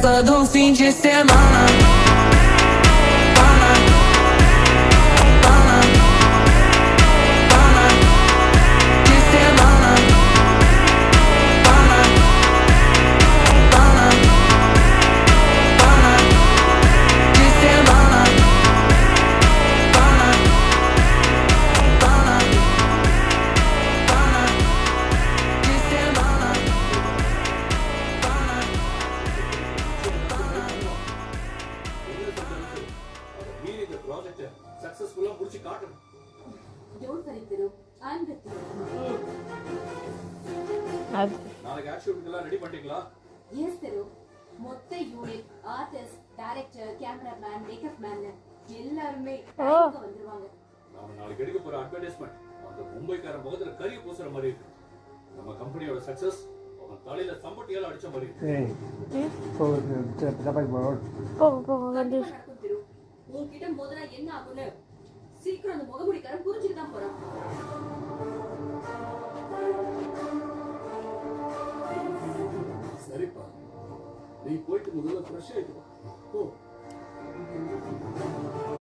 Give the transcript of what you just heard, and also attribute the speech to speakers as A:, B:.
A: festa do fim de semana.
B: Successful முடிச்சு காட்டணும்.
C: Don't worry Thiru, I'm with you.
B: நாளைக்கு ஆக்ஷன்லாம் ready பண்ணிட்டீங்களா?
C: Yes Thiru. மொத்த unit, artist, director, cameraman, makeup man எல்லாரும் டைம்க்கு வந்துருவாங்க.
B: நாம நாளைக்கு எடுக்க போற அட்வர்டைஸ்மென்ட் அந்த மும்பைக்கார முகத்துல கரிய பூசுற மாதிரி இருக்கு. நம்ம கம்பெனியோட சக்சஸ் அவன் தலையில சம்பட்டியால அடிச்ச மாதிரி இருக்கு.
C: உன்கிட்ட மோதனா என்ன ஆகும்னு சீக்கிரம் அந்த முகமுடிக்காரன் புரிஞ்சுட்டு தான் போறான்.
B: சரிப்பா, நீ போயிட்டு முதல்ல ஃப்ரெஷ் ஆயிட்டு வா.